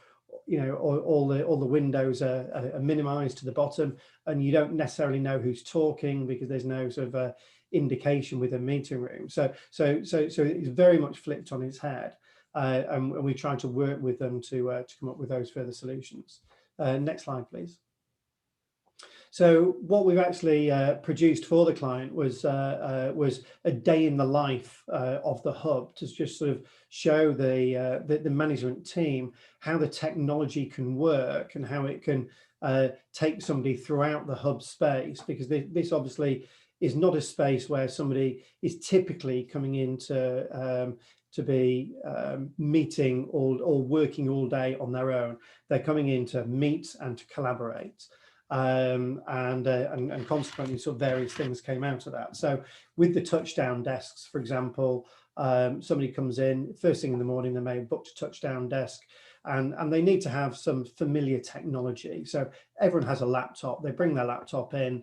you know, all the windows are minimized to the bottom, and you don't necessarily know who's talking because there's no sort of indication within a meeting room. So it's very much flipped on its head, and we try to work with them to come up with those further solutions. Next slide, please. So what we've actually produced for the client was a day in the life of the hub, to just sort of show the management team how the technology can work and how it can take somebody throughout the hub space, because this obviously is not a space where somebody is typically coming in to be meeting or working all day on their own. They're coming in to meet and to collaborate. And consequently, sort of various things came out of that. So with the touchdown desks, for example, somebody comes in first thing in the morning, they may have booked a touchdown desk, and they need to have some familiar technology. So everyone has a laptop, they bring their laptop in.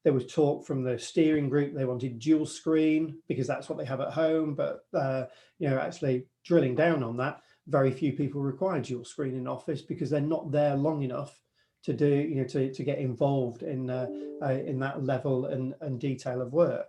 There was talk from the steering group, they wanted dual screen because that's what they have at home, but you know, actually drilling down on that, very few people require dual screen in office because they're not there long enough to do, you know, to get involved in that level and detail of work.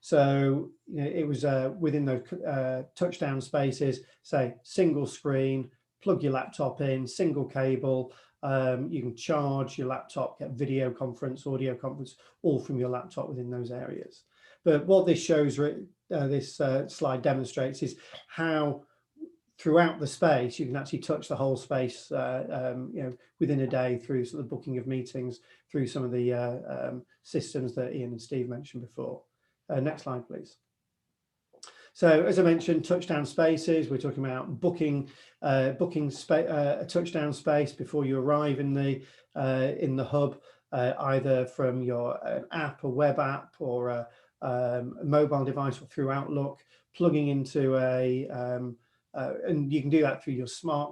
So you know, it was within those touchdown spaces, say single screen, plug your laptop in, single cable. You can charge your laptop, get video conference, audio conference, all from your laptop within those areas. But what this shows, this slide demonstrates, is how throughout the space you can actually touch the whole space, you know, within a day through sort of the booking of meetings, through some of the systems that Ian and Steve mentioned before. Next slide, please. So as I mentioned, touchdown spaces, we're talking about booking a touchdown space before you arrive in the hub, either from your app, a web app, or a mobile device, or through Outlook, plugging into and you can do that through your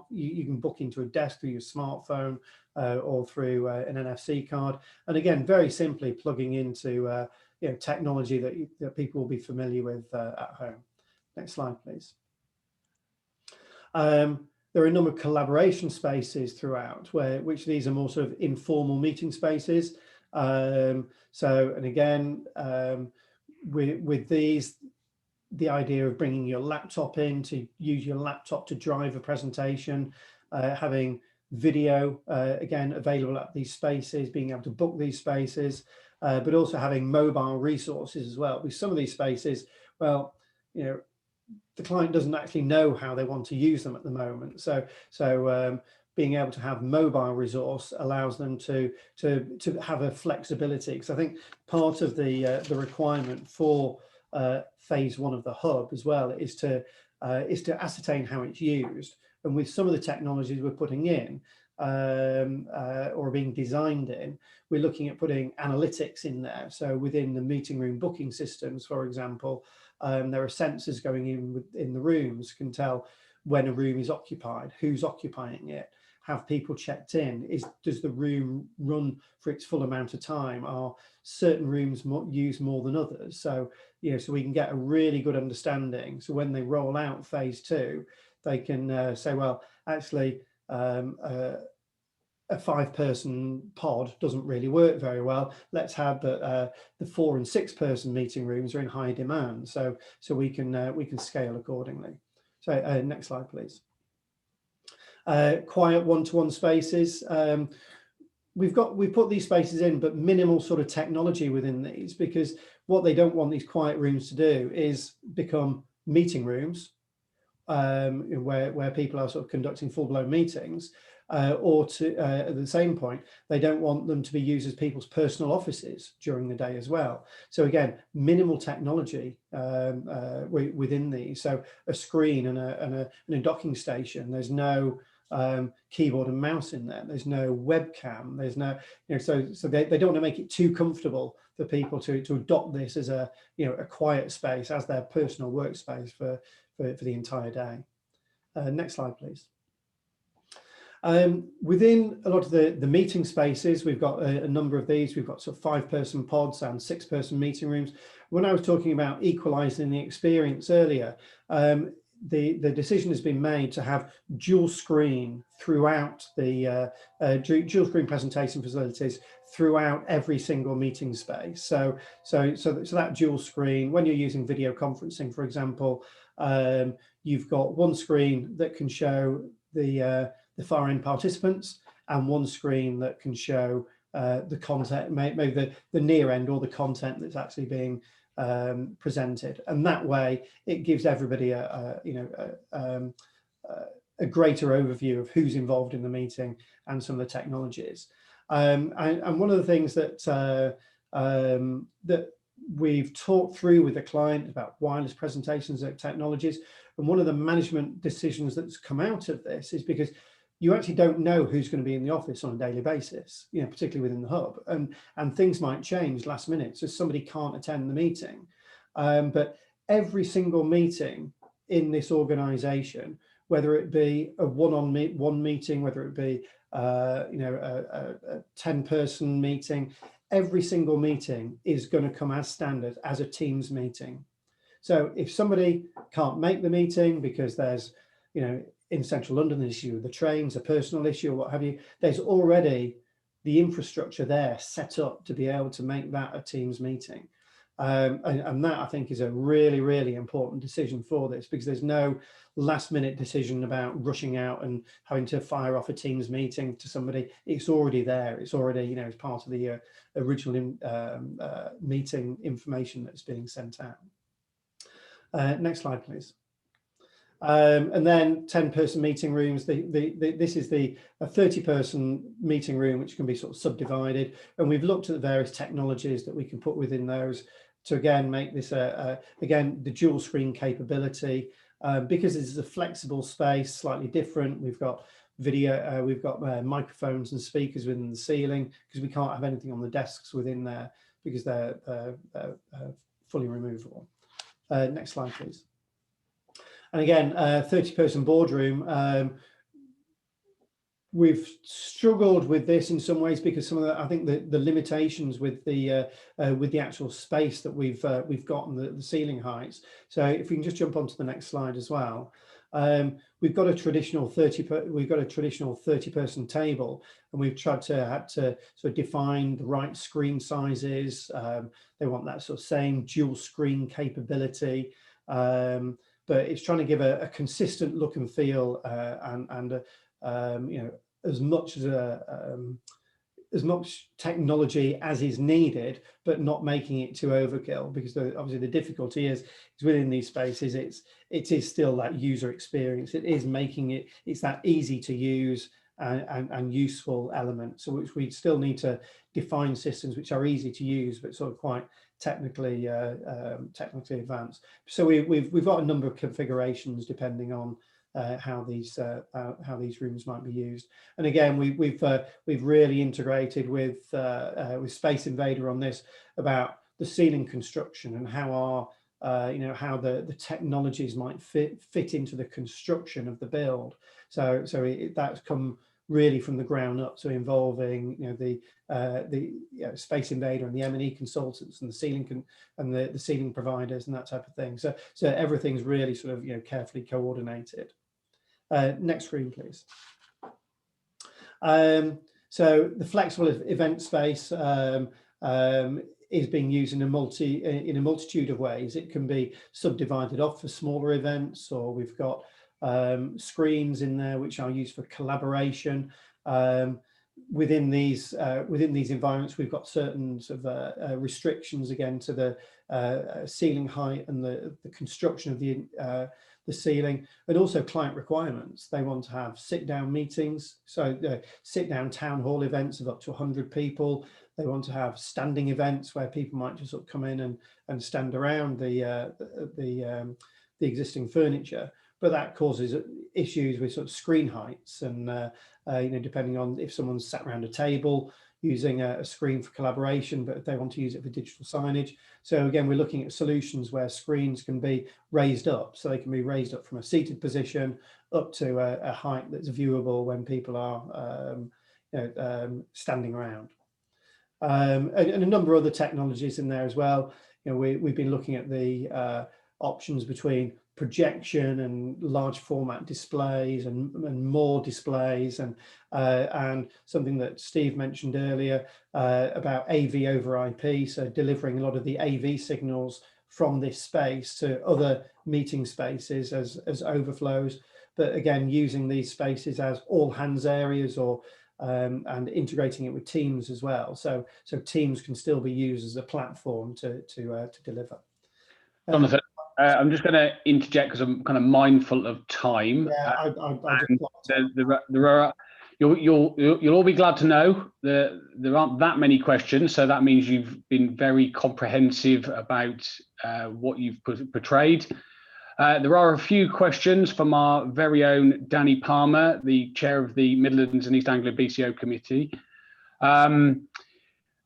you can book into a desk through your smartphone or through an NFC card. And again, very simply plugging into you know, technology that people will be familiar with at home. Next slide, please. There are a number of collaboration spaces throughout, which these are more sort of informal meeting spaces. And again, with these, the idea of bringing your laptop in, to use your laptop to drive a presentation, having video again available at these spaces, being able to book these spaces, but also having mobile resources as well. With some of these spaces, well, you know, the client doesn't actually know how they want to use them at the moment. So being able to have mobile resource allows them to have a flexibility. Because I think part of the requirement for phase one of the hub as well is to ascertain how it's used. And with some of the technologies we're putting in or being designed in, we're looking at putting analytics in there. So within the meeting room booking systems, for example, there are sensors going in the rooms, can tell when a room is occupied, who's occupying it, have people checked in, does the room run for its full amount of time, are certain rooms used more than others. So you know, so we can get a really good understanding. So when they roll out phase two, they can say, well, actually a 5-person pod doesn't really work very well. Let's have the 4- and 6-person meeting rooms are in high demand. So we can scale accordingly. So next slide, please. Quiet one-to-one spaces. We've put these spaces in, but minimal sort of technology within these, because what they don't want these quiet rooms to do is become meeting rooms where people are sort of conducting full-blown meetings, or at the same point, they don't want them to be used as people's personal offices during the day as well. So again, minimal technology within these. So a screen and a docking station. There's no keyboard and mouse in there. There's no webcam. There's no, you know, so they don't want to make it too comfortable for people to adopt this as a, you know, a quiet space as their personal workspace for the entire day. Next slide, please. Within a lot of the meeting spaces, we've got a number of these. We've got sort of 5-person pods and 6-person meeting rooms. When I was talking about equalizing the experience earlier, the decision has been made to have dual screen throughout the dual screen presentation facilities throughout every single meeting space. So that dual screen, when you're using video conferencing, for example, you've got one screen that can show the far end participants, and one screen that can show the content, maybe the near end, or the content that's actually being presented. And that way it gives everybody a greater overview of who's involved in the meeting and some of the technologies. And one of the things that that we've talked through with the client about wireless presentations of technologies, and one of the management decisions that's come out of this is because you actually don't know who's going to be in the office on a daily basis, particularly within the hub, and things might change last minute, so somebody can't attend the meeting. But every single meeting in this organisation, whether it be a one meeting, whether it be a 10-person meeting, every single meeting is going to come as standard as a Teams meeting. So if somebody can't make the meeting because there's, in central London, an issue with the trains, a personal issue or what have you, there's already the infrastructure there set up to be able to make that a Teams meeting. And that, I think, is a really, really important decision for this, because there's no last minute decision about rushing out and having to fire off a Teams meeting to somebody. It's already there. It's already, it's part of the original meeting information that's being sent out. Next slide, please. And then 10-person meeting rooms. This is a 30-person meeting room, which can be sort of subdivided. And we've looked at the various technologies that we can put within those to, again, make this again, the dual screen capability. Because this is a flexible space, slightly different. We've got video, we've got microphones and speakers within the ceiling, because we can't have anything on the desks within there because they're fully removable. Next slide, please. And again, 30-person boardroom. We've struggled with this in some ways because some of the, I think the limitations with the actual space that we've got and the ceiling heights. So if we can just jump onto the next slide as well. We've got a traditional 30-person table, and we've had to sort of define the right screen sizes. They want that sort of same dual screen capability. But it's trying to give a consistent look and feel, and as much technology as is needed, but not making it too overkill, because obviously the difficulty is within these spaces, it is still that user experience. It is making it's that easy to use and useful element. So which we still need to define systems which are easy to use, but sort of quite technically advanced. So we've got a number of configurations depending on how these rooms might be used. And again, we've really integrated with SpaceInvader on this about the ceiling construction and how how the technologies might fit into the construction of the build. So that's come really from the ground up, so involving the SpaceInvader and the M&E consultants and the ceiling and the ceiling providers and that type of thing. So everything's really sort of carefully coordinated. Next screen, please. So the flexible event space is being used in a multitude of ways. It can be subdivided off for smaller events, or we've got screens in there which are used for collaboration. Within these environments, we've got certain sort of restrictions again to the ceiling height and the construction of the ceiling, and also client requirements. They want to have sit-down meetings, so sit-down town hall events of up to 100 people. They want to have standing events where people might just sort of come in and stand around the existing furniture. But that causes issues with sort of screen heights, and depending on if someone's sat around a table using a screen for collaboration, but if they want to use it for digital signage. So again, we're looking at solutions where screens can be raised up, so they can be raised up from a seated position up to a height that's viewable when people are standing around. And a number of other technologies in there as well. We've been looking at the options between projection and large format displays and more displays, and something that Steve mentioned earlier about AV over IP, so delivering a lot of the AV signals from this space to other meeting spaces as overflows, but again using these spaces as all hands areas, or and integrating it with Teams as well, so Teams can still be used as a platform to deliver. Jonathan, I'm just going to interject because I'm kind of mindful of time. Yeah, You'll all be glad to know that there aren't that many questions, so that means you've been very comprehensive about what you've portrayed. There are a few questions from our very own Danny Palmer, the chair of the Midlands and East Anglia BCO committee.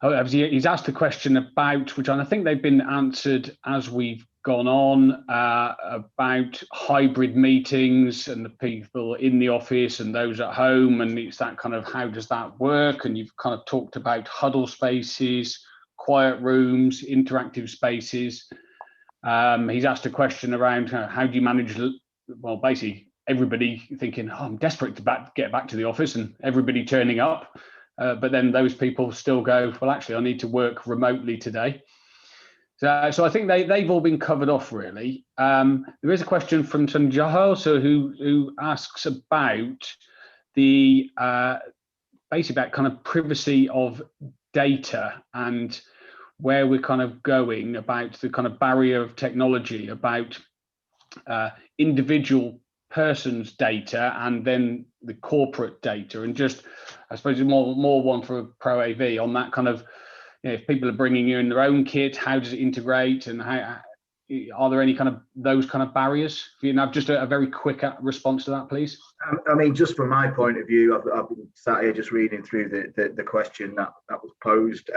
He's asked a question about, which I think they've been answered as we've gone on, about hybrid meetings and the people in the office and those at home, and it's that kind of, how does that work? And you've kind of talked about huddle spaces, quiet rooms, interactive spaces. He's asked a question around how do you manage, well, basically everybody thinking, oh, I'm desperate to get back to the office, and everybody turning up. But then those people still go, well, actually, I need to work remotely today. So I think they've all been covered off, really. There is a question from Sanjahal, who asks about the basically about kind of privacy of data and where we're kind of going, about the kind of barrier of technology, about individual person's data and then the corporate data, and just, I suppose, more one for proAV on that kind of, you know, if people are bringing in their own kit, how does it integrate, and how are there any kind of those kind of barriers? If you can have just a very quick response to that, please. I mean, just from my point of view, I've been sat here just reading through the question that was posed.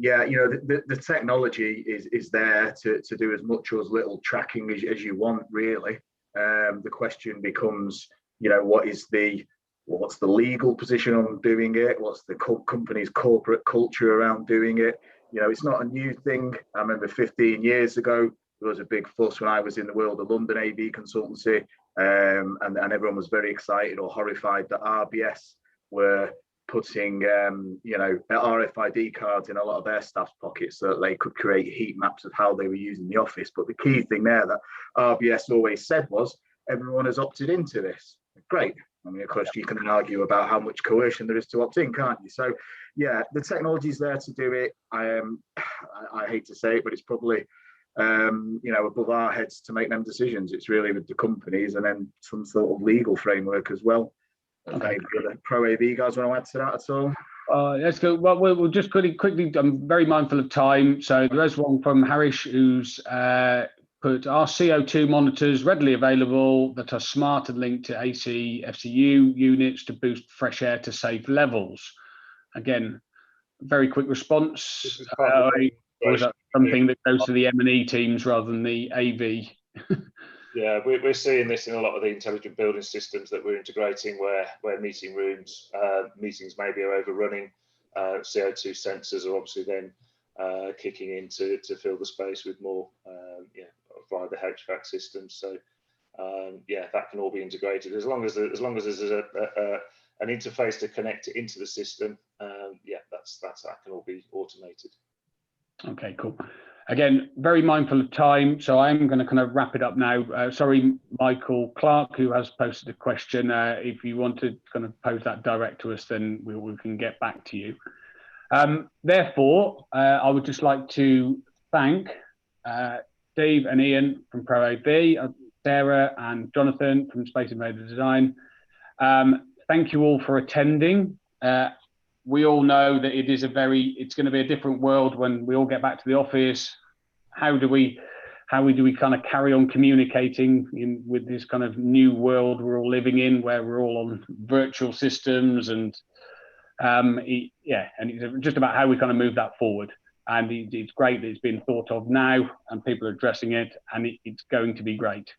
Yeah, you know, the technology is there to do as much or as little tracking as you want, really. The question becomes, you know, what's the legal position on doing it? What's the company's corporate culture around doing it? You know, it's not a new thing. I remember 15 years ago, there was a big fuss when I was in the world of London AV consultancy, and everyone was very excited or horrified that RBS were putting, you know, RFID cards in a lot of their staff's pockets so that they could create heat maps of how they were using the office. But the key thing there that RBS always said was, everyone has opted into this. Great. I mean, of course, you can argue about how much coercion there is to opt in, can't you? So, yeah, the technology's there to do it. I hate to say it, but it's probably, you know, above our heads to make them decisions. It's really with the companies, and then some sort of legal framework as well. Okay, the proAV guys want to add to that at all? Let's go. Well, we'll just quickly. I'm very mindful of time, so there is one from Harish who's put, are CO2 monitors readily available that are smart and linked to AC FCU units to boost fresh air to safe levels? Again, very quick response. Or is that something that goes to the M&E teams rather than the AV? Yeah, we're seeing this in a lot of the intelligent building systems that we're integrating, where meeting rooms, meetings maybe are overrunning. CO2 sensors are obviously then kicking in to fill the space with more, via the HVAC systems. So yeah, that can all be integrated as long as there's an interface to connect it into the system. Yeah, that can all be automated. Okay, cool. Again, very mindful of time, so I'm going to kind of wrap it up now. Sorry, Michael Clark, who has posted a question. If you want to kind of pose that direct to us, then we can get back to you. Therefore, I would just like to thank Steve and Ian from proAV, Sarah and Jonathan from SpaceInvader Design. Thank you all for attending. We all know that it's going to be a different world when we all get back to the office. How do we kind of carry on communicating with this kind of new world we're all living in, where we're all on virtual systems, and and it's just about how we kind of move that forward. And it's great that it's been thought of now and people are addressing it, and it's going to be great.